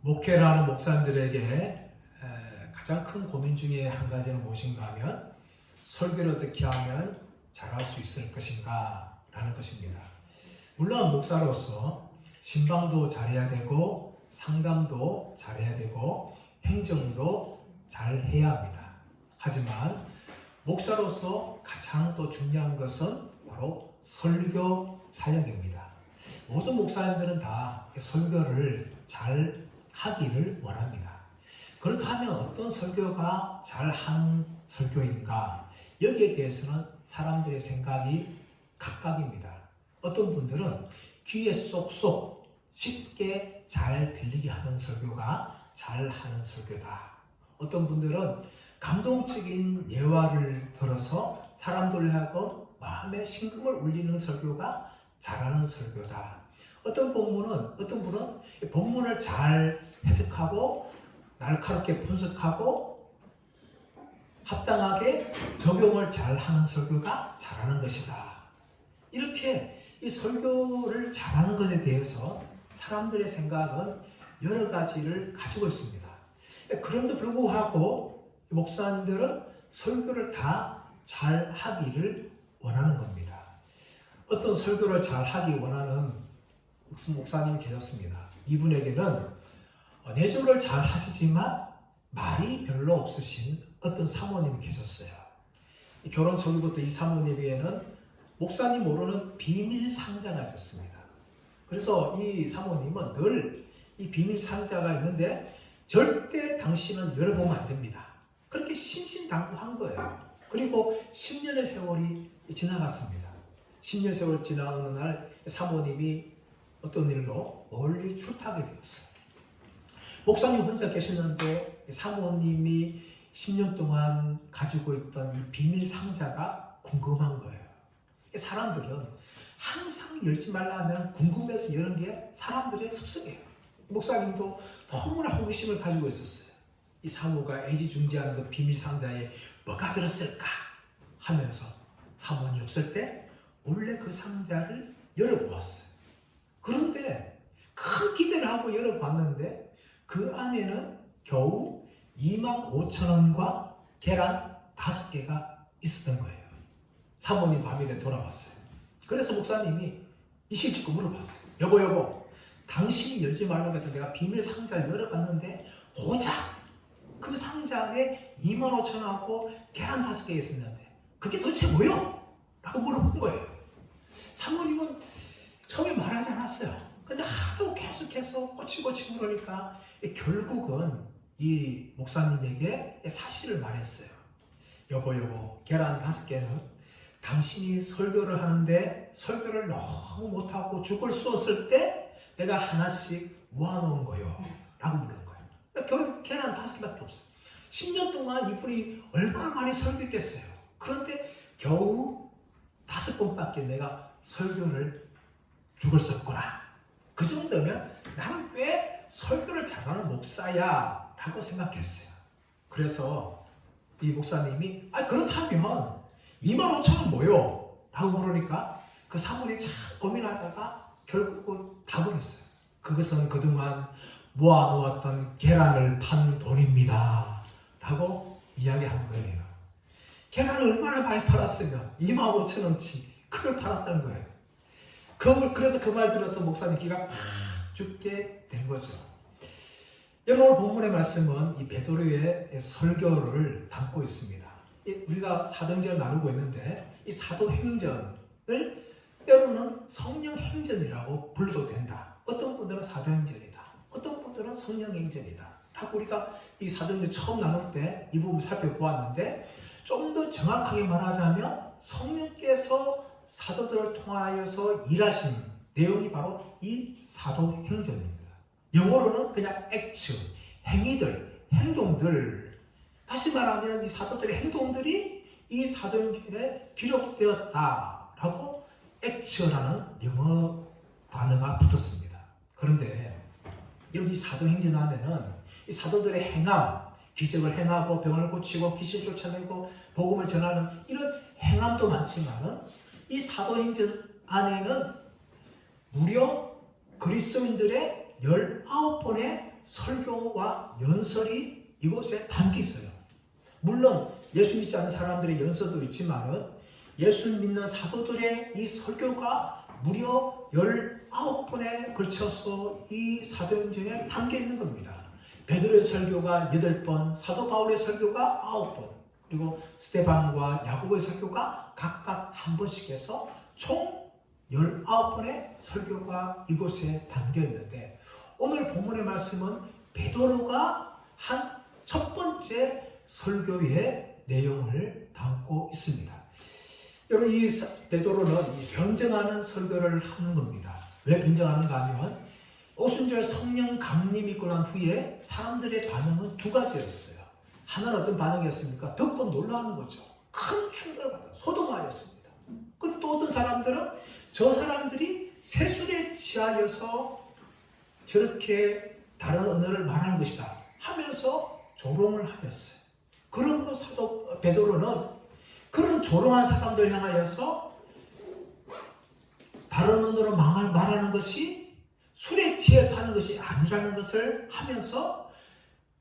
목회를 하는 목사님들에게 가장 큰 고민 중에 한 가지는 무엇인가 하면 설교를 어떻게 하면 잘할 수 있을 것인가 라는 것입니다. 물론 목사로서 신방도 잘해야 되고 상담도 잘해야 되고 행정도 잘해야 합니다. 하지만 목사로서 가장 또 중요한 것은 바로 설교 사역입니다. 모든 목사님들은 다 설교를 잘 하기를 원합니다. 그렇다면 어떤 설교가 잘하는 설교인가? 여기에 대해서는 사람들의 생각이 각각입니다. 어떤 분들은 귀에 쏙쏙 쉽게 잘 들리게 하는 설교가 잘하는 설교다. 어떤 분들은 감동적인 예화를 들어서 사람들하고 마음에 심금을 울리는 설교가 잘하는 설교다. 어떤 분은 본문을 잘 해석하고 날카롭게 분석하고 합당하게 적용을 잘하는 설교가 잘하는 것이다. 이렇게 이 설교를 잘하는 것에 대해서 사람들의 생각은 여러 가지를 가지고 있습니다. 그런데 불구하고 목사님들은 설교를 다 잘하기를 원하는 겁니다. 어떤 설교를 잘하기 원하는 목사님이 계셨습니다. 이분에게는 내조를 잘 하시지만 말이 별로 없으신 어떤 사모님이 계셨어요. 결혼 초기부터 이 사모님에게는 목사님 모르는 비밀 상자가 있었습니다. 그래서 이 사모님은 늘 이 비밀 상자가 있는데 절대 당신은 열어보면 안 됩니다. 그렇게 신신당부한 거예요. 그리고 10년의 세월이 지나갔습니다. 10년 세월 지나는 어느 날 사모님이 어떤 일로 멀리 출타하게 되었어요. 목사님 혼자 계시는데 사모님이 10년 동안 가지고 있던 이 비밀 상자가 궁금한 거예요. 사람들은 항상 열지 말라 하면 궁금해서 여는 게 사람들의 습성이에요. 목사님도 너무나 호기심을 가지고 있었어요. 이 사모가 애지중지하는 그 비밀 상자에 뭐가 들었을까 하면서 사모님 없을 때 몰래 그 상자를 열어보았어요. 그런데 큰 기대를 하고 열어봤는데 그 안에는 겨우 25,000원과 계란 5개가 있었던 거예요. 사모님 밤이 돼 돌아왔어요. 그래서 목사님이 이실직고 물어봤어요. 여보, 당신이 열지 말라고 해서 내가 비밀 상자를 열어봤는데 고작 그 상자 안에 25,000원하고 계란 5개 있었는데 그게 도대체 뭐요? 라고 물어본 거예요. 사모님은 처음에 말하지 않았어요. 근데 하도 계속해서 꼬치꼬치 물으니까 결국은 이 목사님에게 사실을 말했어요. 여보, 계란 5개는 당신이 설교를 하는데 설교를 너무 못하고 죽을 쑤었을 때 내가 하나씩 모아놓은 거요. 라고 물은 거예요. 결국 계란 5개밖에 없어. 10년 동안 이분이 얼마나 많이 설교했겠어요. 그런데 겨우 5번밖에 내가 설교를 죽을 썼구나. 그 정도면 나는 꽤 설교를 잘하는 목사야 라고 생각했어요. 그래서 이 목사님이 그렇다면 25,000원 뭐요? 라고 물으니까 그 사모님이 참 고민하다가 결국은 답을 했어요. 그것은 그동안 모아놓았던 계란을 판 돈입니다 라고 이야기한 거예요. 계란을 얼마나 많이 팔았으면 25,000원치 그걸 팔았다는 거예요. 그래서 그 말 들었던 목사님 기가 팍 죽게 된 거죠. 여러분 오늘 본문의 말씀은 이 베드로의 설교를 담고 있습니다. 우리가 사도행전을 나누고 있는데 이 사도행전을 때로는 성령행전이라고 불러도 된다. 어떤 분들은 사도행전이다. 어떤 분들은 성령행전이다. 라고 우리가 이 사도행전 처음 나눌 때 이 부분을 살펴보았는데 좀 더 정확하게 말하자면 성령께서 사도들을 통하여서 일하신 내용이 바로 이 사도행전입니다. 영어로는 그냥 액츠, 행위들, 행동들. 다시 말하면 이 사도들의 행동들이 이 사도행전에 기록되었다라고 액츠라는 영어 단어가 붙었습니다. 그런데 여기 사도행전 안에는 이 사도들의 행함, 기적을 행하고 병을 고치고 귀신 쫓아내고 복음을 전하는 이런 행함도 많지만은 이 사도행전 안에는 무려 그리스도인들의 19번의 설교와 연설이 이곳에 담겨 있어요. 물론 예수 믿지 않는 사람들의 연설도 있지만은 예수 믿는 사도들의 이 설교가 무려 19번에 걸쳐서 이 사도행전에 담겨 있는 겁니다. 베드로의 설교가 8번, 사도 바울의 설교가 9번, 그리고 스데반과 야고보의 설교가 각각 한 번씩 해서 총 19번의 설교가 이곳에 담겨 있는데, 오늘 본문의 말씀은 베드로가 한 첫 번째 설교의 내용을 담고 있습니다. 여러분, 이 베드로는 변증하는 설교를 하는 겁니다. 왜 변증하는가 하면 오순절 성령 강림이 있고 난 후에 사람들의 반응은 두 가지였어요. 하나는 어떤 반응이었습니까? 듣고 놀라는 거죠. 큰 충격을 받아 소동하였습니다. 그리고 또 어떤 사람들은 저 사람들이 세술에 취하여서 저렇게 다른 언어를 말하는 것이다 하면서 조롱을 하였어요. 그러므로 사도 베드로는 그런 조롱한 사람들 향하여서 다른 언어로 말하는 것이 술에 취해서 하는 것이 아니라는 것을 하면서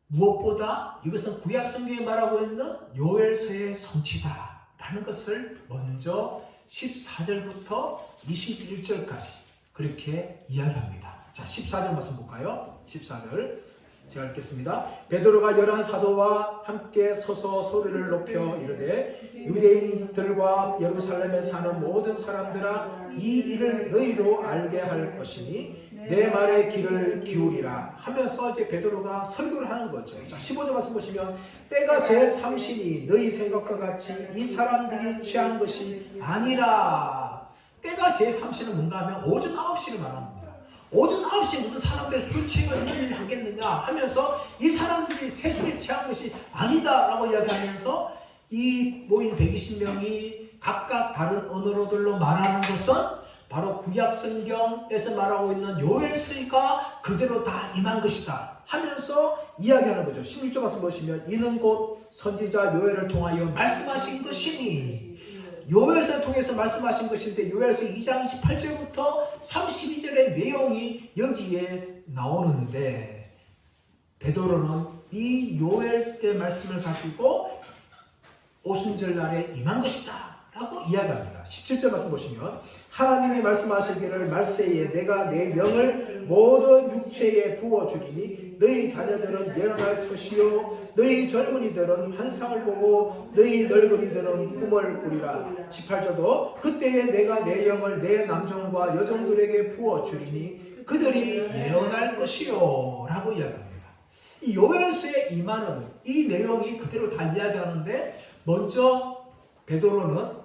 무엇보다 이것은 구약 성경에 말하고 있는 요엘서의 성취다라는 것을 먼저 14절부터 21절까지 그렇게 이야기합니다. 자, 14절 말씀 볼까요? 14절 제가 읽겠습니다. 베드로가 11 사도와 함께 서서 소리를 높여 이르되 유대인들과 예루살렘에 사는 모든 사람들아, 이 일을 너희로 알게 할 것이니 내 말에 귀를 기울이라 하면서 이제 베드로가 설교를 하는 거죠. 자, 15절 말씀 보시면 때가 제3시니 너희 생각과 같이 이 사람들이 취한 것이 아니라. 때가 제3시는 뭔가 하면 오전 9시를 말합니다. 오전 9시에 무슨 사람들이 술 취해가 이런 일을 하겠느냐 하면서 이 사람들이 세술에 취한 것이 아니다 라고 이야기하면서 이 모인 120명이 각각 다른 언어로들로 말하는 것은 바로 구약 성경에서 말하고 있는 요엘서가 그대로 다 임한 것이다 하면서 이야기하는 거죠. 16절 말씀 보시면 이는 곧 선지자 요엘을 통하여 말씀하신 것이니, 요엘서를 통해서 말씀하신 것인데 요엘서 2장 28절부터 32절의 내용이 여기에 나오는데, 베드로는 이 요엘의 말씀을 가지고 오순절날에 임한 것이다 라고 이야기합니다. 17절 말씀 보시면 하나님이 말씀하시기를 말세에 내가 내 영을 모든 육체에 부어주리니 너희 자녀들은 예언할 것이요 너희 젊은이들은 환상을 보고 너희 늙은이들은 꿈을 꾸리라. 18절도 그때에 내가 내 영을 내 남종과 여종들에게 부어주리니 그들이 예언할 것이요 라고 이야기합니다. 이 요엘서에 임하는 이 내용이 그대로 다 이야기하는데, 먼저 베드로는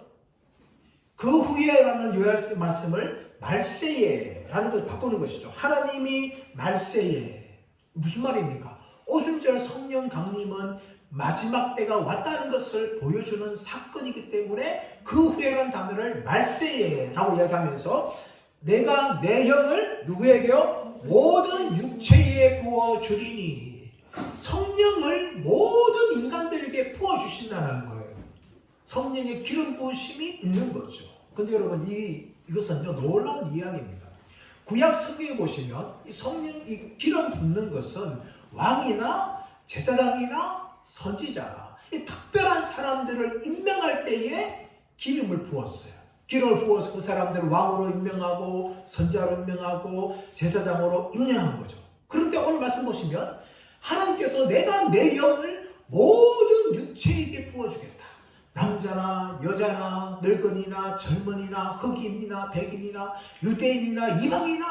그 후에라는 요엘서 말씀을 말세에라는 걸 바꾸는 것이죠. 하나님이 말세에, 무슨 말입니까? 오순절 성령 강림은 마지막 때가 왔다는 것을 보여주는 사건이기 때문에 그 후에라는 단어를 말세에라고 이야기하면서 내가 내 영을 누구에게요? 모든 육체에 부어주리니, 성령을 모든 인간들에게 부어주신다는 거예요. 성령의 기름 부으심이 있는 거죠. 근데 여러분, 이것은요, 놀라운 이야기입니다. 구약 성경에 보시면 이 성령이 기름 붓는 것은 왕이나 제사장이나 선지자나 이 특별한 사람들을 임명할 때에 기름을 부었어요. 기름을 부어서 그 사람들을 왕으로 임명하고 선지자로 임명하고 제사장으로 임명한 거죠. 그런데 오늘 말씀 보시면 하나님께서 내가 내 영을 모든 육체에게 부어주겠다. 남자나 여자나 늙은이나 젊은이나 흑인이나 백인이나 유대인이나 이방이나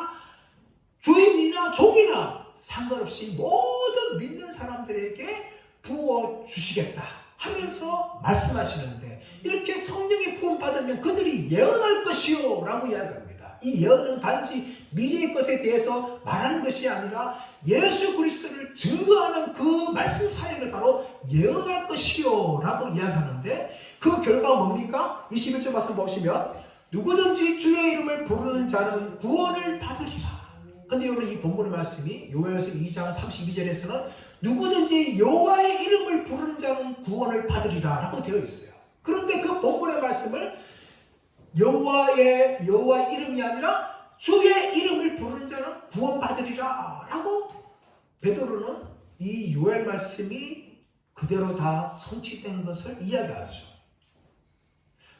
주인이나 종이나 상관없이 모든 믿는 사람들에게 부어주시겠다 하면서 말씀하시는데, 이렇게 성령의 부음 받으면 그들이 예언할 것이요 라고 이야기합니다. 이 예언은 단지 미래의 것에 대해서 말하는 것이 아니라 예수 그리스도를 증거하는 그 말씀 사역을 바로 예언할 것이요 라고 이야기하는데, 그 결과가 뭡니까? 21절 말씀 보시면 누구든지 주의 이름을 부르는 자는 구원을 받으리라. 근데 여러분, 이 본문의 말씀이 요엘서 2장 32절에서는 누구든지 여호와의 이름을 부르는 자는 구원을 받으리라 라고 되어 있어요. 그런데 그 본문의 말씀을 여호와의 이름이 아니라 주의 이름을 부르는 자는 구원받으리라 라고 베드로는 이 요엘 말씀이 그대로 다 성취된 것을 이야기하죠.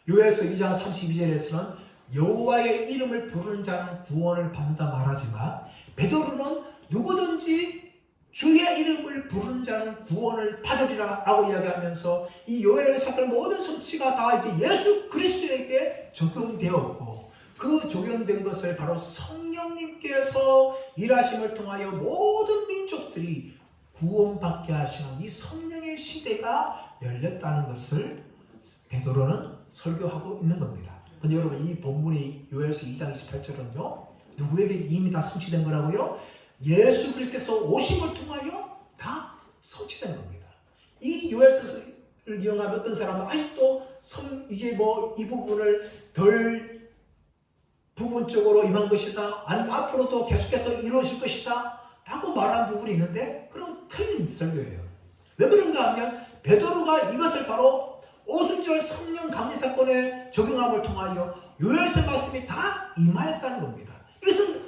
요엘서 2장 32절에서는 여호와의 이름을 부르는 자는 구원을 받는다 말하지만 베드로는 누구든지 주의 이름을 부르는 자는 구원을 받으리라 라고 이야기하면서 이 요엘의 사건의 모든 성취가 다 이제 예수 그리스도에게 적용되었고 그 적용된 것을 바로 성령님께서 일하심을 통하여 모든 민족들이 구원받게 하시는 이 성령의 시대가 열렸다는 것을 베드로는 설교하고 있는 겁니다. 근데 여러분 이 본문이 요엘서 2장 28절은요 누구에게 이미 다 성취된 거라고요? 예수 그리스도께서 오심을 통하여 다 성취된 겁니다. 이 요엘서를 이용하면 어떤 사람은 아직도 이게 뭐 이 부분을 덜 부분적으로 임한 것이다 아니면 앞으로도 계속해서 이루어질 것이다 라고 말하는 부분이 있는데 그럼 틀린 설교예요. 왜 그런가 하면 베드로가 이것을 바로 오순절 성령 강림 사건에 적용함을 통하여 요엘서 말씀이 다 임하였다는 겁니다. 이것은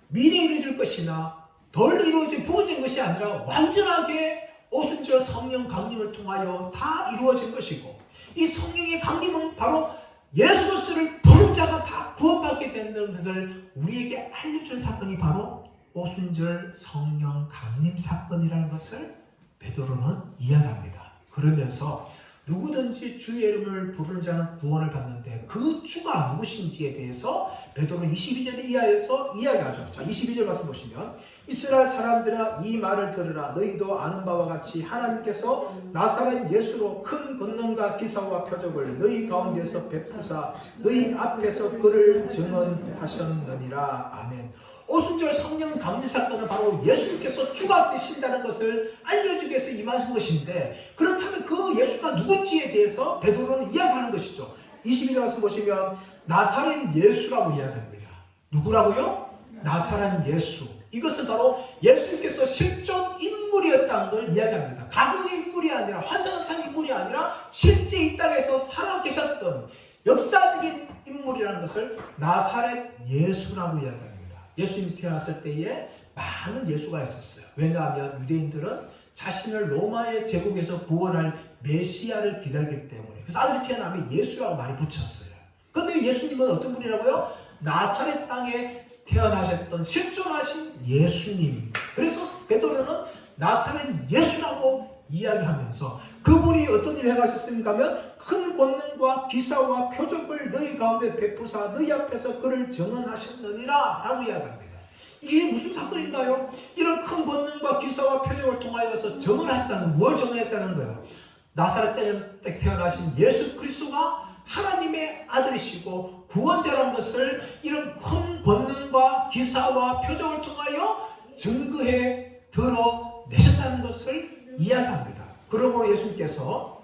미래에 이루어질 것이나 덜 이루어진 부분적인 것이 아니라 완전하게 오순절 성령 강림을 통하여 다 이루어진 것이고 이 성령의 강림은 바로 예수 그리스도를 부른 자가 다 구원받게 되는 것을 우리에게 알려준 사건이 바로 오순절 성령 강림 사건이라는 것을 베드로는 이야기합니다. 그러면서 누구든지 주의 이름을 부르는 자는 구원을 받는데 그 주가 누구신지에 대해서 베드로는 22절 이하에서 이야기하죠. 자, 22절 말씀 보시면 이스라엘 사람들아 이 말을 들으라. 너희도 아는 바와 같이 하나님께서 나사렛 예수로 큰 권능과 기사와 표적을 너희 가운데서 베푸사 너희 앞에서 그를 증언하셨느니라. 아멘. 오순절 성령 강림 사건은 바로 예수님께서 주가 되신다는 것을 알려주기 위해서 임하신 것인데 그렇다면 그 예수가 누군지에 대해서 베드로는 이야기하는 것이죠. 22절 말씀 보시면 나사렛 예수라고 이야기합니다. 누구라고요? 나사렛 예수. 이것은 바로 예수님께서 실존 인물이었다는 걸 이야기합니다. 가공의 인물이 아니라 환상한 인물이 아니라 실제 이 땅에서 살아 계셨던 역사적인 인물이라는 것을 나사렛 예수라고 이야기합니다. 예수님이 태어났을 때에 많은 예수가 있었어요. 왜냐하면 유대인들은 자신을 로마의 제국에서 구원할 메시아를 기다리기 때문에 그래서 아들이 태어나면 예수라고 많이 붙였어요. 그런데 예수님은 어떤 분이라고요? 나사렛 땅에 태어나셨던 실존하신 예수님. 그래서 베드로는 나사렛 예수라고 이야기하면서 그분이 어떤 일을 행하셨습니까 하면 큰 권능과 기사와 표적을 너희 가운데 베푸사 너희 앞에서 그를 증언하셨느니라 라고 이야기합니다. 이게 무슨 사건인가요? 이런 큰 권능과 기사와 표적을 통하여서 증언하셨다는 건 뭘 증언했다는 거예요? 나사렛 땅에 태어나신 예수 그리스도가 하나님의 아들이시고 구원자라는 것을 이런 큰 권능과 기사와 표적을 통하여 증거해 드러내셨다는 것을 이야기합니다. 그러므로 예수님께서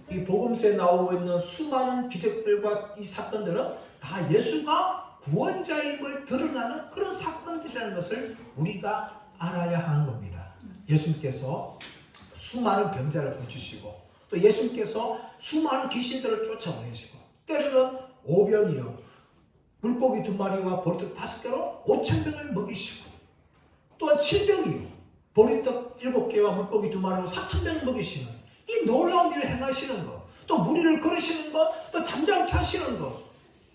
이 복음서에 나오고 있는 수많은 기적들과 이 사건들은 다 예수가 구원자임을 드러나는 그런 사건들이라는 것을 우리가 알아야 하는 겁니다. 예수님께서 수많은 병자를 고치시고 또 예수님께서 수많은 귀신들을 쫓아보내시고 때로는 오병이어 물고기 2마리와 보리떡 5개로 5,000명을 먹이시고 또한 7병이요 보리떡 7개와 물고기 2마리로 4,000명을 먹이시는 이 놀라운 일을 행하시는 것, 또 무리를 걸으시는 것, 또 잠잠케 하시는 것,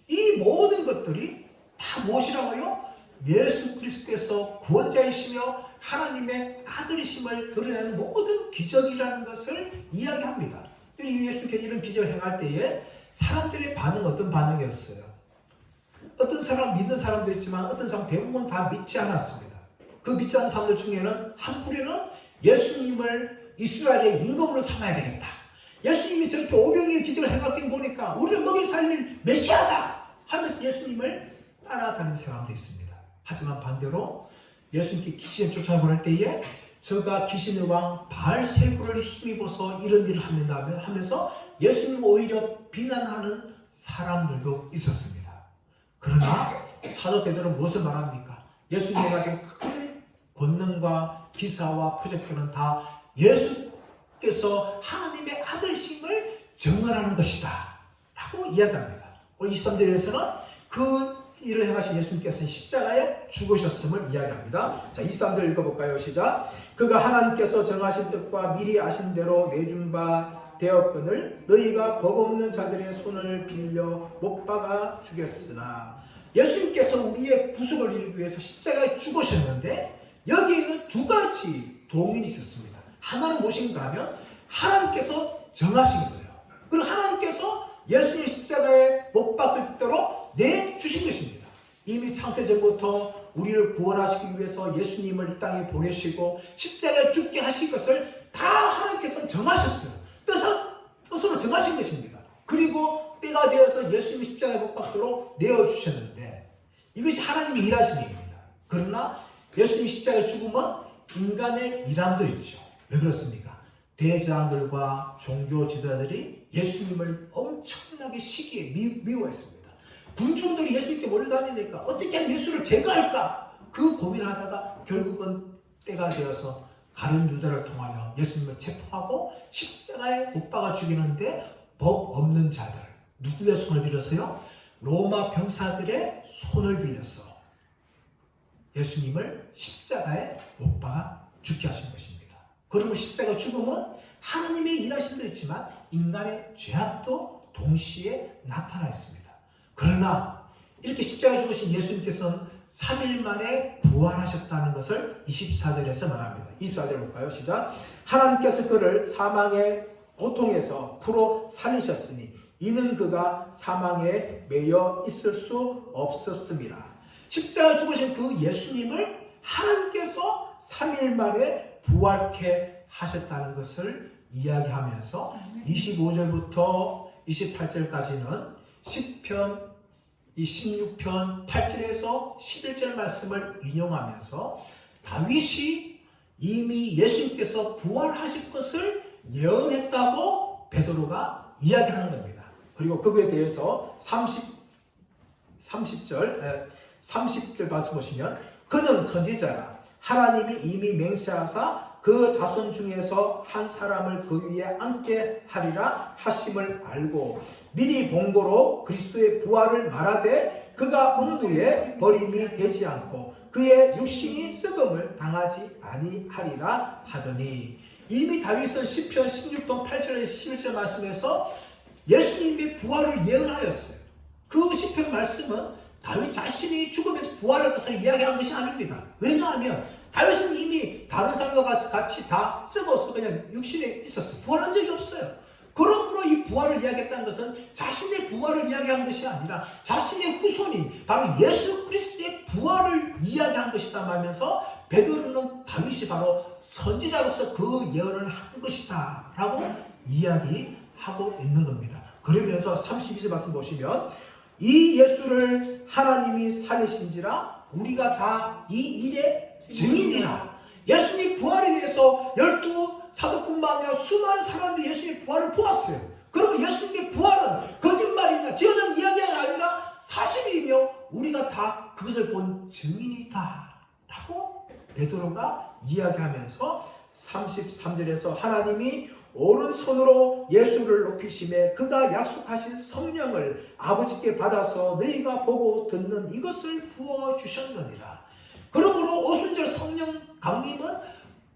이 모든 것들이 다 무엇이라고요? 예수 그리스도께서 구원자이시며 하나님의 아들이심을 드러내는 모든 기적이라는 것을 이야기합니다. 예수님께서 이런 기적을 행할 때에 사람들의 반응은 어떤 반응이었어요? 어떤 사람 믿는 사람도 있지만 어떤 사람 대부분 다 믿지 않았습니다. 그 믿지 않는 사람들 중에는 한 부류는 예수님을 이스라엘의 임금으로 삼아야 되겠다. 예수님이 저렇게 오병이의 기적을 행할 때 보니까 우리를 먹이 살릴 메시아다 하면서 예수님을 따라다니는 사람도 있습니다. 하지만 반대로 예수님께 귀신을 쫓아보낼 때에 저가 귀신의 왕 바알세불을 힘입어서 이런 일을 하면서 예수님 오히려 비난하는 사람들도 있었습니다. 그러나 사도 베드로는 무엇을 말합니까? 예수님이 가진 큰 권능과 기사와 표적들은 다 예수께서 하나님의 아들심을 증언하는 것이다 라고 이야기합니다. 23절에서는 그 일을 행하신 예수님께서는 십자가에 죽으셨음을 이야기합니다. 자, 23절 읽어볼까요? 시작. 그가 하나님께서 정하신 뜻과 미리 아신 대로 내준 바 되었거늘 너희가 법 없는 자들의 손을 빌려 못 박아 죽였으나, 예수님께서 우리의 구속을 이루기 위해서 십자가에 죽으셨는데 여기에는 두 가지 동인이 있었습니다. 하나는 무엇인가 하면 하나님께서 정하신 거예요. 그리고 하나님께서 예수님 십자가에 못 박을 대로 내주신 것입니다. 이미 창세전부터 우리를 구원하시기 위해서 예수님을 이 땅에 보내시고 십자가에 죽게 하실 것을 다 하나님께서 정하셨어요. 뜻으로 정하신 것입니다. 그리고 때가 되어서 예수님이 십자가에 못 박도록 내어주셨는데, 이것이 하나님이 일하신 일입니다. 그러나 예수님이 십자가에 죽으면 인간의 일함도 있죠. 왜 그렇습니까? 대제사장들과 종교 지도자들이 예수님을 엄청나게 시기에 미워했습니다. 군중들이 예수님께 몰려다니니까 어떻게 하면 예수를 제거할까? 그 고민을 하다가 결국은 때가 되어서 가룟 유다를 통하여 예수님을 체포하고 십자가에 못 박아 죽이는데 법 없는 자들, 누구의 손을 빌렸어요? 로마 병사들의 손을 빌려서 예수님을 십자가에 못 박아 죽게 하신 것입니다. 그러면 십자가 죽음은 하나님의 일하심도 있지만 인간의 죄악도 동시에 나타나 있습니다. 그러나 이렇게 십자가에 죽으신 예수님께서는 3일 만에 부활하셨다는 것을 24절에서 말합니다. 24절 볼까요? 시작. 하나님께서 그를 사망의 고통에서 풀어 살리셨으니 이는 그가 사망에 매여 있을 수 없었습니다. 십자가에 죽으신 그 예수님을 하나님께서 3일 만에 부활케 하셨다는 것을 이야기하면서 25절부터 28절까지는 시편 16편 8절에서 11절 말씀을 인용하면서 다윗이 이미 예수님께서 부활하실 것을 예언했다고 베드로가 이야기하는 겁니다. 그리고 그거에 대해서 30절 말씀 보시면 그는 선지자라 하나님이 이미 맹세하사 그 자손 중에서 한 사람을 그 위에 앉게 하리라 하심을 알고 미리 본고로 그리스도의 부활을 말하되 그가 음부에 버림이 되지 않고 그의 육신이 썩음을 당하지 아니하리라 하더니, 이미 다윗은 시편 16편 8절에서 11절 말씀에서 예수님의 부활을 예언하였어요. 그 시편 말씀은 다윗 자신이 죽음에서 부활할 것을 이야기한 것이 아닙니다. 왜냐하면 다윗은 이미 다른 사람과 같이 다 썩어서 그냥 육신에 있었어요. 부활한 적이 없어요. 그러므로 이 부활을 이야기했다는 것은 자신의 부활을 이야기한 것이 아니라 자신의 후손인 바로 예수 그리스도의 부활을 이야기한 것이다 하면서 베드로는 다윗이 바로 선지자로서 그 예언을 한 것이다 라고 이야기하고 있는 겁니다. 그러면서 32절 말씀 보시면 이 예수를 하나님이 살리신지라 우리가 다 이 일의 증인이라. 예수님 부활에 대해서 12사도뿐만 아니라 수많은 사람들이 예수님의 부활을 보았어요. 그러면 예수님의 부활은 거짓말이나 지어낸 이야기가 아니라 사실이며 우리가 다 그것을 본 증인이다 라고 베드로가 이야기하면서 33절에서 하나님이 오른손으로 예수를 높이심에 그가 약속하신 성령을 아버지께 받아서 너희가 보고 듣는 이것을 부어주셨느니라. 그러므로 오순절 성령 강림은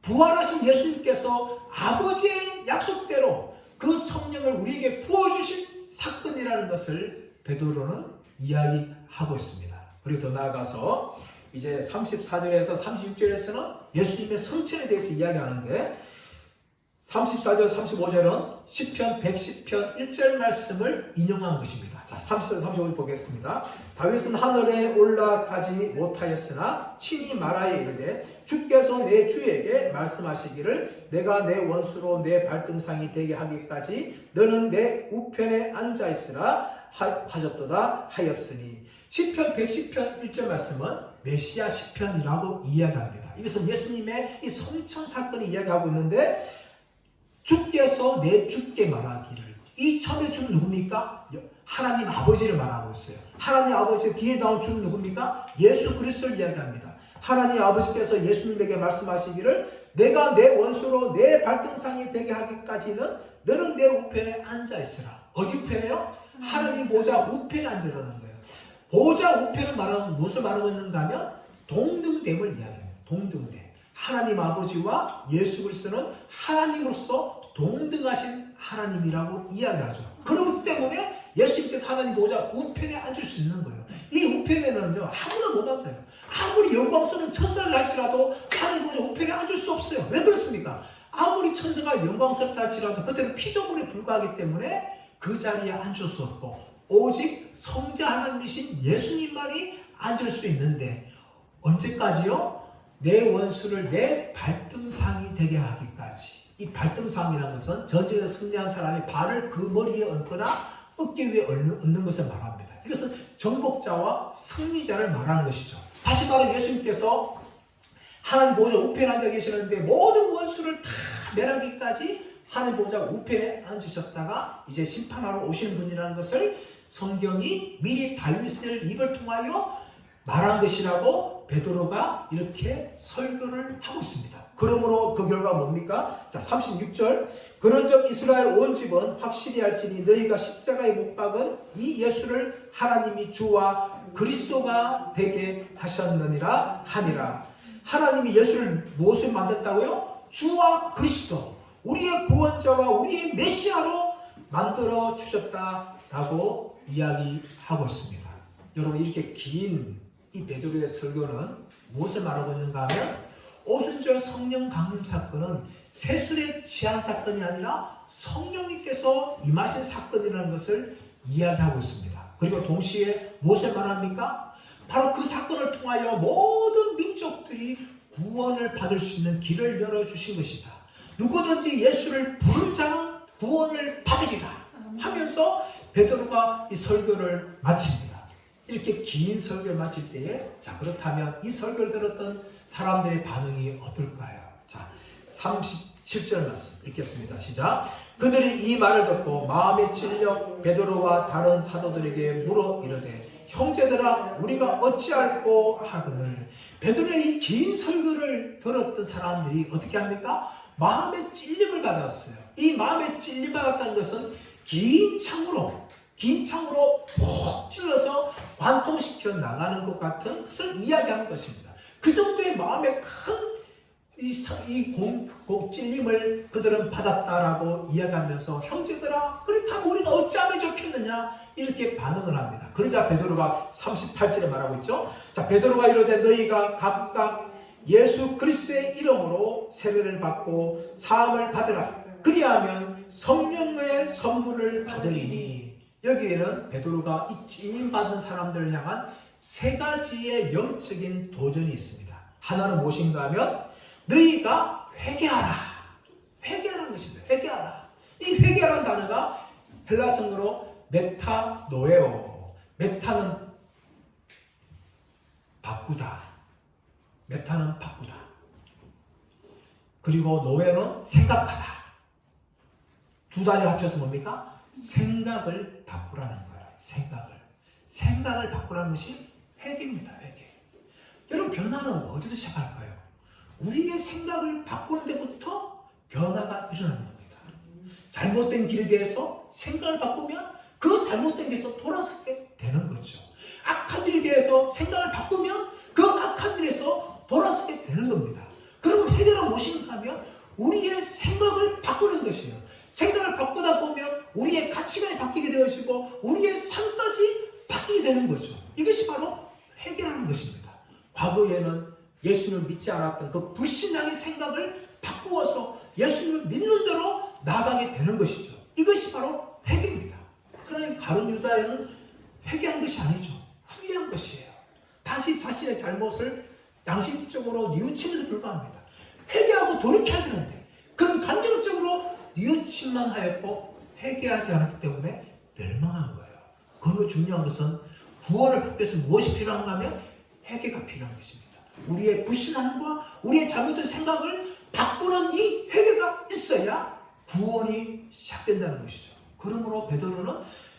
부활하신 예수님께서 아버지의 약속대로 그 성령을 우리에게 부어주신 사건이라는 것을 베드로는 이야기하고 있습니다. 그리고 더 나아가서 이제 34절에서 36절에서는 예수님의 성천에 대해서 이야기하는데 34절 35절은 시편 110편 1절 말씀을 인용한 것입니다. 자, 34절 35절 보겠습니다. 다윗은 하늘에 올라가지 못하였으나 친히 말하여 이르되 주께서 내 주에게 말씀하시기를 내가 내 원수로 내 발등상이 되게 하기까지 너는 내 우편에 앉아있으라 하셨도다 하였으니, 시편 110편 1절 말씀은 메시아 시편이라고 이야기합니다. 이것은 예수님의 이 성천 사건을 이야기하고 있는데 주께서 내 주께 말하기를, 이 처음에 주는 누굽니까? 하나님 아버지를 말하고 있어요. 하나님 아버지 뒤에 나온 주는 누굽니까? 예수 그리스도를 이야기합니다. 하나님 아버지께서 예수님에게 말씀하시기를 내가 내 원수로 내 발등상이 되게 하기까지는 너는 내 우편에 앉아 있으라. 어디 우편에요? 하나님 보좌 우편에 앉으라는 거예요. 보좌 우편은 무엇을 말하고 있는가 하면 동등됨을 이야기합니다. 동등됨. 하나님 아버지와 예수 그리스도는 하나님으로서 동등하신 하나님이라고 이야기하죠. 그렇기 때문에 예수님께서 하나님 보좌 우편에 앉을 수 있는 거예요. 이 우편에는요, 아무나 못 앉아요. 아무리 영광스러운 천사를 할지라도 하나님 보좌 우편에 앉을 수 없어요. 왜 그렇습니까? 아무리 천사가 영광스럽다 할지라도 그때는 피조물에 불과하기 때문에 그 자리에 앉을 수 없고 오직 성자 하나님이신 예수님만이 앉을 수 있는데 언제까지요? 내 원수를 내 발등상이 되게 하기까지. 이 발등상이라는 것은 전쟁에서 승리한 사람이 발을 그 머리에 얹거나 어깨 위에 얹는 것을 말합니다. 이것은 정복자와 승리자를 말하는 것이죠. 다시 말해 예수님께서 하나님 보좌 우편에 앉아 계시는데 모든 원수를 다 멸하기까지 하나님 보좌 우편에 앉으셨다가 이제 심판하러 오시는 분이라는 것을 성경이 미리 다윗을 입을 통하여 말한 것이라고 베드로가 이렇게 설교를 하고 있습니다. 그러므로 그 결과가 뭡니까? 자, 36절. 그런즉 이스라엘 온 집은 확실히 알지니 너희가 십자가에 못 박은 이 예수를 하나님이 주와 그리스도가 되게 하셨느니라 하니라. 하나님이 예수를 무엇을 만들었다고요? 주와 그리스도, 우리의 구원자와 우리의 메시아로 만들어 주셨다라고 이야기하고 있습니다. 여러분, 이렇게 긴 이 베드로의 설교는 무엇을 말하고 있는가 하면 오순절 성령 강림 사건은 세술의 치안 사건이 아니라 성령님께서 임하신 사건이라는 것을 이야기하고 있습니다. 그리고 동시에 무엇을 말합니까? 바로 그 사건을 통하여 모든 민족들이 구원을 받을 수 있는 길을 열어주신 것이다. 누구든지 예수를 부른 자는 구원을 받으리라 하면서 베드로가 이 설교를 마칩니다. 이렇게 긴 설교를 마칠 때에 자, 그렇다면 이 설교를 들었던 사람들의 반응이 어떨까요? 자, 37절 말씀 읽겠습니다. 시작. 그들이 이 말을 듣고 마음에 찔려 베드로와 다른 사도들에게 물어 이르되 형제들아 우리가 어찌할꼬 하거늘. 베드로의 이 긴 설교를 들었던 사람들이 어떻게 합니까? 마음에 찔림을 받았어요. 이 마음에 찔림 받았다는 것은 긴 창으로 푹 찔러서 관통시켜 나가는 것 같은 것을 이야기하는 것입니다. 그 정도의 마음에 큰 찔림을 그들은 받았다라고 이야기하면서 형제들아 그렇다면 우리가 어찌하면 좋겠느냐 이렇게 반응을 합니다. 그러자 베드로가 38절에 말하고 있죠. 자, 베드로가 이르되 너희가 각각 예수 그리스도의 이름으로 세례를 받고 사함을 받으라. 그리하면 성령의 선물을 받으리니. 여기에는 베드로가 이 찔림받는 사람들을 향한 세 가지의 영적인 도전이 있습니다. 하나는 무엇인가 하면 너희가 회개하라. 회개하라는 것입니다. 회개하라. 이 회개하라는 단어가 헬라성어로 메타노에오. 메타는 바꾸다. 메타는 바꾸다. 그리고 노에는 생각하다. 두 단위 합쳐서 뭡니까? 생각을 바꾸라는 거예요. 생각을 바꾸라는 것이 회개입니다. 회개. 여러분, 변화는 어디서 시작할까요? 우리의 생각을 바꾸는 데부터 변화가 일어나는 겁니다. 잘못된 길에 대해서 생각을 바꾸면 그 잘못된 길에서 돌아서게 되는 거죠. 악한 일에 대해서 생각을 바꾸면 그 악한 일에서 돌아서게 되는 겁니다. 그럼 회개가 무엇인가 하면 우리의 생각을 바꾸는 것이에요. 생각을 바꾸다 보면 우리의 가치관이 바뀌게 되어지고 우리의 삶까지 바뀌게 되는 거죠. 이것이 바로 회개라는 것입니다. 과거에는 예수님을 믿지 않았던 그 불신앙의 생각을 바꾸어서 예수님을 믿는 대로 나아가게 되는 것이죠. 이것이 바로 회개입니다. 그러나 가룟 유다에는 회개한 것이 아니죠. 후회한 것이에요. 다시 자신의 잘못을 양심적으로 뉘우치면서 불과합니다. 회개하고 돌이켜야 되는데 그런 감정적으로 뉘우침만 하였고 회개하지 않았기 때문에 멸망한 거예요. 그리고 중요한 것은 구원을 받기 위해서 무엇이 필요한가 하면 회개가 필요한 것입니다. 우리의 불신앙과 우리의 잘못된 생각을 바꾸는 이 회개가 있어야 구원이 시작된다는 것이죠. 그러므로 베드로는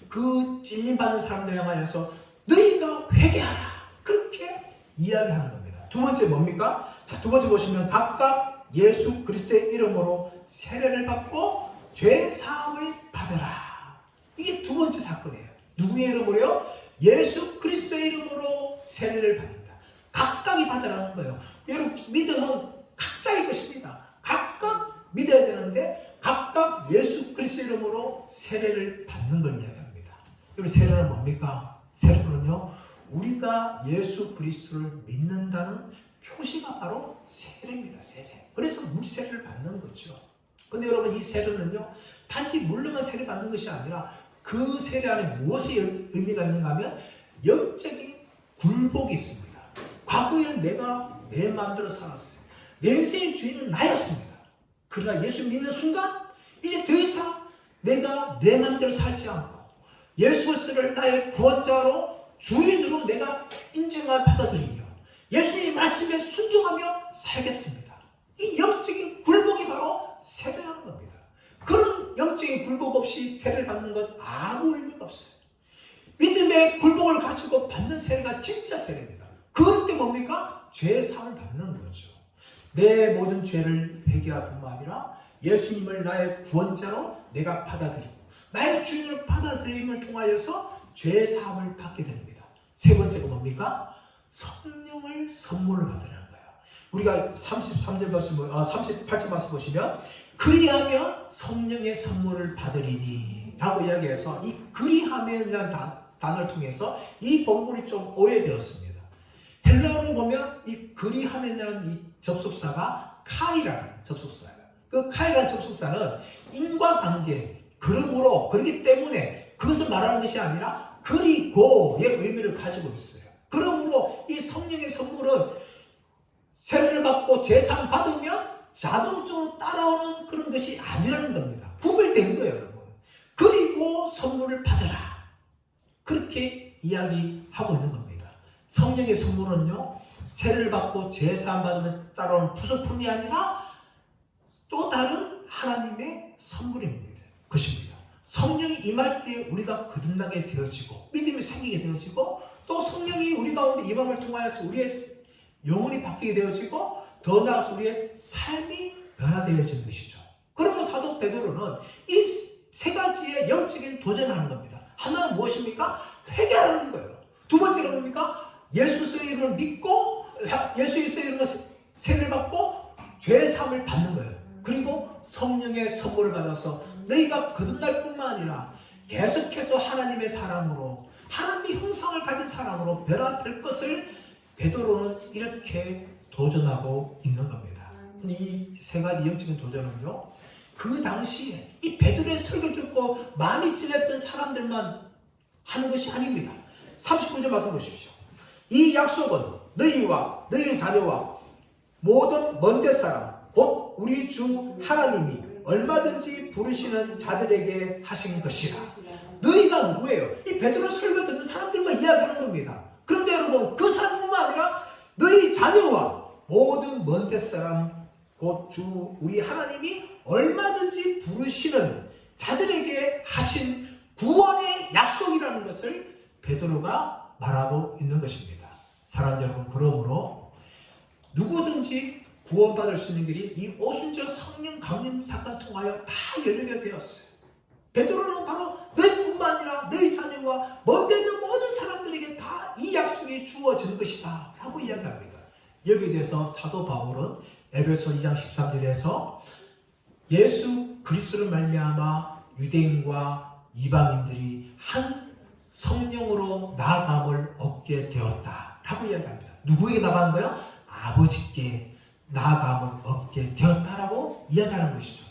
그 찔림받는 사람들 향하여서 너희가 회개하라 그렇게 이야기하는 겁니다. 두 번째 뭡니까? 자, 두 번째 보시면 각각 예수 그리스도의 이름으로 세례를 받고 죄 사함을 받으라. 이게 두 번째 사건이에요. 누구의 이름으로요? 예수 그리스도의 이름으로 세례를 받는다. 각각이 받으라는 거예요. 여러분 믿음은 각자의 것입니다. 각각 믿어야 되는데 각각 예수 그리스도 이름으로 세례를 받는 걸 이야기합니다. 여러분 세례는 뭡니까? 세례는요, 우리가 예수 그리스도를 믿는다는 표시가 바로 세례입니다. 세례. 그래서 물세례를 받는 거죠. 근데 여러분 이 세례는요, 단지 물로만 세례 받는 것이 아니라 그 세례 안에 무엇이 의미가 있는가 하면 영적인 굴복이 있습니다. 과거에는 내가 내 마음대로 살았어요. 내 인생의 주인은 나였습니다. 그러나 예수 믿는 순간 이제 더 이상 내가 내 마음대로 살지 않고 예수 그리스도를 나의 구원자로 주인으로 내가 인정하여 받아들이며 예수님의 말씀에 순종하며 살겠습니다. 이 영적인 굴복이 바로 세례라는 겁니다. 그런 영적인 굴복 없이 세례를 받는 것 아무 의미가 없어요. 믿음의 굴복을 가지고 받는 세례가 진짜 세례입니다. 그럴 때 뭡니까? 죄의 사함을 받는 거죠. 내 모든 죄를 회개할 뿐만 아니라 예수님을 나의 구원자로 내가 받아들이고 나의 주인을 받아들임을 통하여서 죄의 사함을 받게 됩니다. 세 번째가 뭡니까? 성령을 선물을 받으라는 거예요. 우리가 38절 말씀 보시면 그리하면 성령의 선물을 받으리니 라고 이야기해서 이 그리하면이라는 단어를 통해서 이 본문이 좀 오해되었습니다. 헬라어로 보면 이 그리하면이라는 이 접속사가 카이라는 접속사예요. 그 카이라는 접속사는 인과관계, 그러므로, 그렇기 때문에 그것을 말하는 것이 아니라 그리고의 의미를 가지고 있어요. 그러므로 이 성령의 선물은 세례를 받고 제사를 받으면 자동적으로 따라오는 그런 것이 아니라는 겁니다. 구별된 거예요, 여러분. 그리고 선물을 받으라. 그렇게 이야기하고 있는 겁니다. 성령의 선물은요, 세례를 받고 제사를 받으면 따라오는 부속품이 아니라 또 다른 하나님의 선물입니다. 것입니다. 성령이 임할 때 우리가 거듭나게 되어지고 믿음이 생기게 되어지고 또 성령이 우리 가운데 임함을 통하여서 우리의 영혼이 바뀌게 되어지고 더 나아가서 우리의 삶이 변화되어지는 것이죠. 그러면 사도 베드로는 이 세 가지의 영적인 도전을 하는 겁니다. 하나는 무엇입니까? 회개하는 거예요. 두 번째는 뭡니까? 예수 그리스도의 이름을 믿고 예수 그리스도의 이름으로 세례를 받고 죄의 사함을 받는 거예요. 그리고 성령의 선물을 받아서 너희가 거듭날 뿐만 아니라 계속해서 하나님의 사람으로 하나님의 형상을 가진 사람으로 변화될 것을 베드로는 이렇게 도전하고 있는 겁니다. 이 세 가지 영적인 도전은요, 그 당시에 이 베드로의 설교를 듣고 마음이 찔렸던 사람들만 하는 것이 아닙니다. 39절 말씀 보십시오. 이 약속은 너희와 너희 자녀와 모든 먼데 사람 곧 우리 주 하나님이 얼마든지 부르시는 자들에게 하신 것이라. 너희가 누구예요? 이 베드로 설교 듣는 사람들만 이야기하는 겁니다. 그런데 여러분, 그 사람뿐만 아니라 너희 자녀와 모든 먼데 사람 곧 주 우리 하나님이 얼마든지 부르시는 자들에게 하신 구원의 약속이라는 것을 베드로가 말하고 있는 것입니다. 사랑 여러분, 그러므로 누구든지 구원받을 수 있는 길이 이 오순절 성령 강림 사건을 통하여 다 열리게 되었어요. 베드로는 바로 너희뿐만 아니라 너희 자녀와 먼데 있는 모든 사람들에게 다 이 약속이 주어진 것이다 라고 이야기합니다. 여기에 대해서 사도 바울은 에베소 2장 13절에서 예수 그리스도를 말미암아 유대인과 이방인들이 한 성령으로 나아감을 얻게 되었다 라고 이야기합니다. 누구에게 나가는 거예요? 아버지께 나아감을 얻게 되었다라고 이야기하는 것이죠.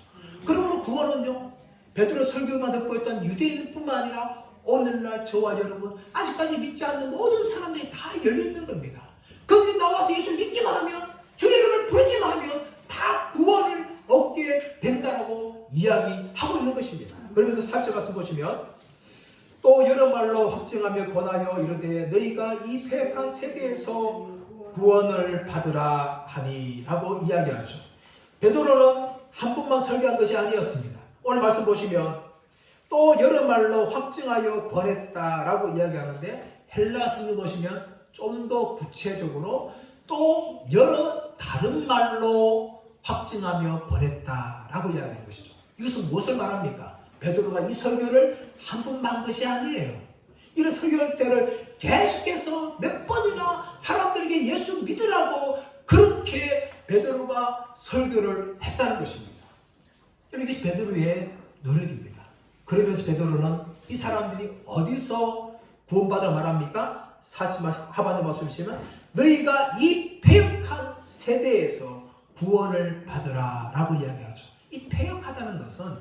그러므로 구원은요, 베드로 설교만 듣고 있던 유대인뿐만 아니라 오늘날 저와 여러분 아직까지 믿지 않는 모든 사람들이 다 열려있는 겁니다. 그들이 나와서 예수를 믿기만 하면 주의 이름을 부르기만 하면 다 구원을 얻게 된다라고 이야기하고 있는 것입니다. 그러면서 4절 말씀 보시면 또 여러 말로 확증하며 권하여 이르되 너희가 이 패역한 세대에서 구원을 받으라 하니 라고 이야기하죠. 베드로는 한 번만 설교한 것이 아니었습니다. 오늘 말씀 보시면 또 여러 말로 확증하여 권했다라고 이야기하는데 헬라 성경 보시면 좀 더 구체적으로 또 여러 다른 말로 확증하며 권했다라고 이야기하는 것이죠. 이것은 무엇을 말합니까? 베드로가 이 설교를 한 번만 한 것이 아니에요. 이런 설교할 때를 계속해서 몇 번이나 사람들에게 예수 믿으라고 그렇게 베드로가 설교를 했다는 것입니다. 이게 베드로의 노력입니다. 그러면서 베드로는 이 사람들이 어디서 구원받을 말합니까? 40 하반에 말씀하시면 너희가 이 패역한 세대에서 구원을 받으라 라고 이야기하죠. 이 패역하다는 것은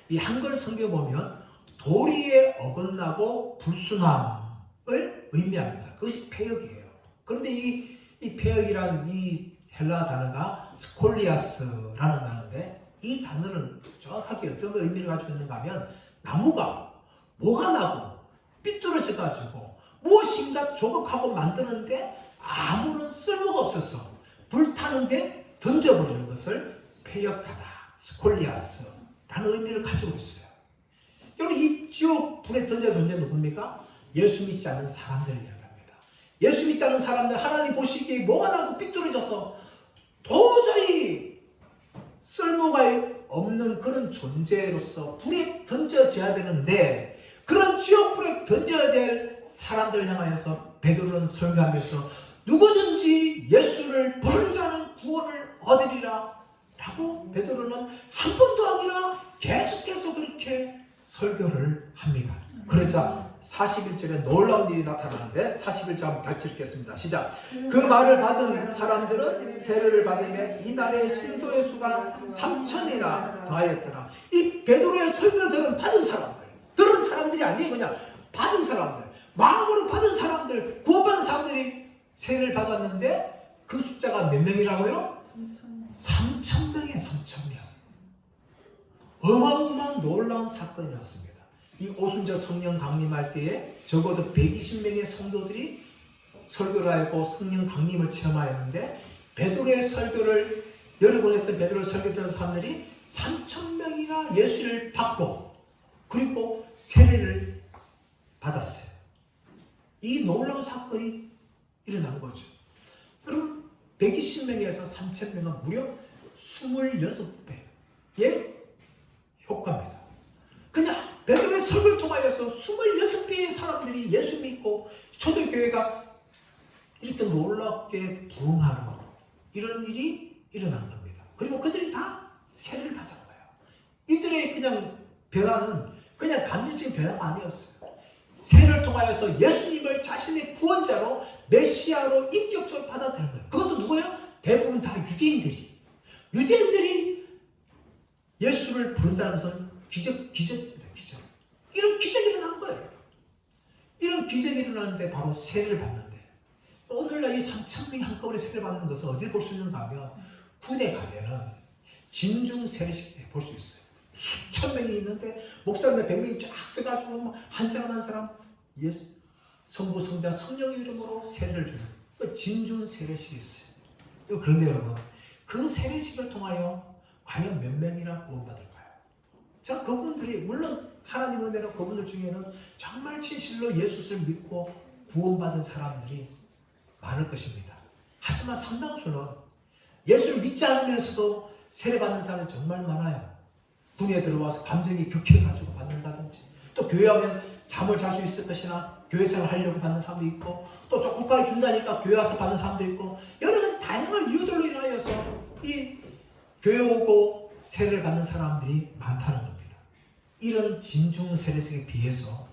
이 한글 성경 보면 도리에 어긋나고 불순함을 의미합니다. 그것이 패역이에요. 그런데 이 패역이란 이 헬라 단어가 스콜리아스라는 단어인데 이 단어는 정확하게 어떤 의미를 가지고 있는가 하면 나무가 뭐가 나고 삐뚤어져 가지고 무엇인가 조각하고 만드는데 아무런 쓸모가 없어서 불타는데 던져버리는 것을 패역하다, 스콜리아스라는 의미를 가지고 있어요. 여러분 이 지옥 불에 던져 존재 누굽니까? 예수 믿지 않는 사람들을 이야기합니다. 예수 믿지 않는 사람들 하나님 보시기에 뭐가 나고 삐뚤어져서 도저히 쓸모가 없는 그런 존재로서 불에 던져져야 되는데 그런 지옥 불에 던져야 될 사람들을 향하여서 베드로는 설교하면서 누구든지 예수를 부른 자는 구원을 얻으리라 라고 베드로는 한 번도 아니라 계속해서 그렇게 설교를 합니다. 그러자 41절에 놀라운 일이 나타나는데 41절 한번 같이 읽겠습니다. 시작. 그 말을 받은 사람들은 세례를 받으며 이날의 신도의 수가 3,000이나 더하였더라. 이 베드로의 설교를 들은 사람들이 아니에요. 그냥 받은 사람들, 마음으로 받은 사람들, 구원받은 사람들이 세례를 받았는데 그 숫자가 몇 명이라고요? 3,000명이에요. 3,000명. 어마어마한 놀라운 사건이 났습니다. 이 오순절 성령 강림할 때에 적어도 120명의 성도들이 설교를 하고 성령 강림을 체험하였는데 베드로의 설교를 여러 번 했던 베드로의 설교 들은 사람들이 3,000명이나 예수를 받고 그리고 세례를 받았어요. 이 놀라운 사건이 일어난 거죠. 여러분 120명에서 3,000명은 무려 26배의 효과입니다. 그냥 베드로의 설교를 통하여서 26배의 사람들이 예수 믿고 초대교회가 이렇게 놀랍게 부흥하는 이런 일이 일어난 겁니다. 그리고 그들이 다 세례를 받은 거예요. 이들의 그냥 변화는 그냥 감정적인 변화가 아니었어요. 세례를 통하여서 예수님을 자신의 구원자로 메시아로 인격적으로 받아들인 거예요. 그것도 누구예요? 대부분 다 유대인들이 예수를 부른다는 것은 기적입니다. 기적. 이런 기적이 일어난 거예요. 이런 기적이 일어나는데 바로 세례를 받는데 오늘날 이 3,000명이 한꺼번에 세례를 받는 것은 어디에 볼 수 있는가 하면 군에 가면은 진중 세례식 때 볼 수 있어요. 수천 명이 있는데 목사님들 100명이 쫙 써가지고 한 사람 한 사람 예수 성부 성자 성령의 이름으로 세례를 주는 진중 세례식이 있어요. 그런데 여러분 그 세례식을 통하여 과연 몇 명이나 구원받을까요? 자, 그분들이 물론 하나님 은혜로 그분들 중에는 정말 진실로 예수를 믿고 구원받은 사람들이 많을 것입니다. 하지만 상당수는 예수를 믿지 않으면서도 세례받는 사람이 정말 많아요. 군에 들어와서 감정이 격해가지고 받는다든지 또 교회하면 잠을 잘 수 있을 것이나 교회 생활 하려고 받는 사람도 있고 또 조금까지 준다니까 교회 와서 받는 사람도 있고 여러 가지 다양한 이유들로 인하여서 이 교회 오고 세례를 받는 사람들이 많다는 겁니다. 이런 진중 세례식에 비해서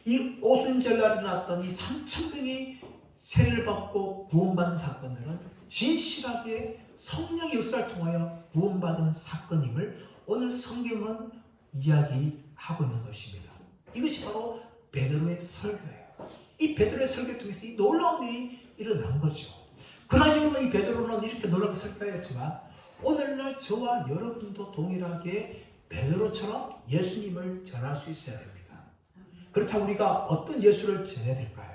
이 오순절날에 일어났던 이 3,000명이 세례를 받고 구원받는 사건들은 진실하게 성령의 역사를 통하여 구원받은 사건임을 오늘 성경은 이야기하고 있는 것입니다. 이것이 바로 베드로의 설교예요. 이 베드로의 설교를 통해서 이 놀라운 일이 일어난 거죠. 그러나 이 베드로는 이렇게 놀랍게 설교했지만 오늘날 저와 여러분도 동일하게 베드로처럼 예수님을 전할 수 있어야 됩니다. 그렇다고 우리가 어떤 예수를 전해야 될까요?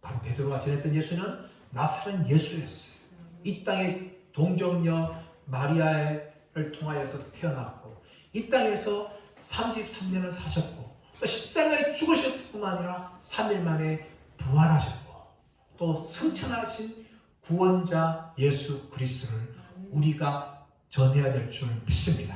바로 베드로가 전했던 예수는 나사렛 예수였어요. 이 땅에 동정녀 마리아를 통하여서 태어났고 이 땅에서 33년을 사셨고 또 십자가에 죽으셨을 뿐만 아니라 3일 만에 부활하셨고 또 승천하신 구원자 예수 그리스도를 우리가 전해야 될 줄 믿습니다.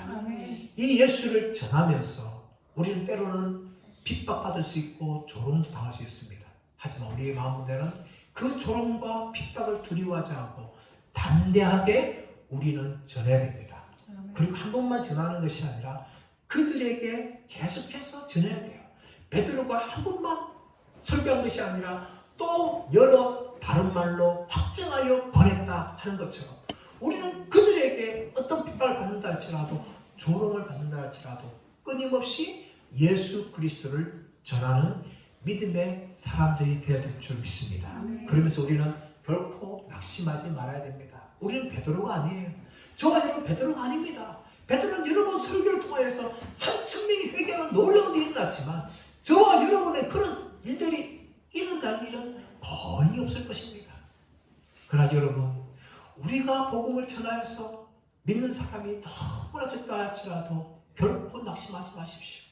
이 예수를 전하면서 우리는 때로는 핍박받을 수 있고 조롱도 당할 수 있습니다. 하지만 우리의 마음대로는 그 조롱과 핍박을 두려워하지 않고 담대하게 우리는 전해야 됩니다. 그리고 한 번만 전하는 것이 아니라 그들에게 계속해서 전해야 돼요. 베드로가 한 번만 설교한 것이 아니라 또 여러 다른 말로 확증하여 보냈다 하는 것처럼 우리는 그들에게 어떤 핍박을 받는다 할지라도 조롱을 받는다 할지라도 끊임없이 예수 그리스도를 전하는 믿음의 사람들이 되어야 될 줄 믿습니다. 그러면서 우리는 결코 낙심하지 말아야 됩니다. 우리는 베드로가 아니에요. 저와 여러분 베드로가 아닙니다. 베드로는 여러 번 설교를 통하여서 3,000명이 회개하는 놀라운 일이 일어났지만 저와 여러분의 그런 일들이 일어날 일은 거의 없을 것입니다. 그러나 여러분, 우리가 복음을 전하여서 믿는 사람이 너무나 적다 할지라도 결코 낙심하지 마십시오.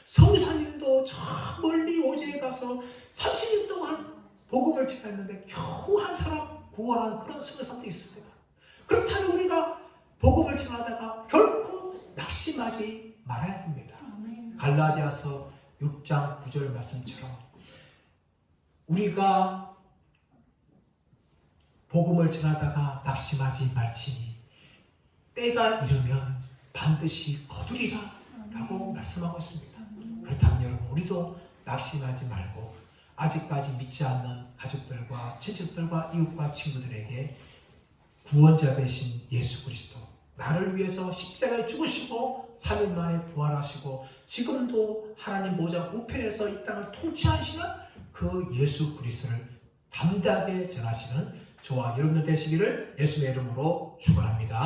성사님도 저 멀리 오지에 가서 30년 동안 복음을 전했는데 겨우 한 사람 구원한 그런 성사도 있습니다. 그렇다면 우리가 복음을 전하다가 결코 낙심하지 말아야 됩니다. 갈라디아서 6장 9절 말씀처럼 우리가 복음을 전하다가 낙심하지 말지니 때가 이르면 반드시 거두리라 라고 말씀하고 있습니다. 그렇다면 여러분 우리도 낙심하지 말고 아직까지 믿지 않는 가족들과 친척들과 이웃과 친구들에게 구원자 되신 예수 그리스도 나를 위해서 십자가에 죽으시고 3일 만에 부활하시고 지금도 하나님 보좌 우편에서 이 땅을 통치하시는 그 예수 그리스도를 담대하게 전하시는 저와 여러분들 되시기를 예수의 이름으로 축원합니다.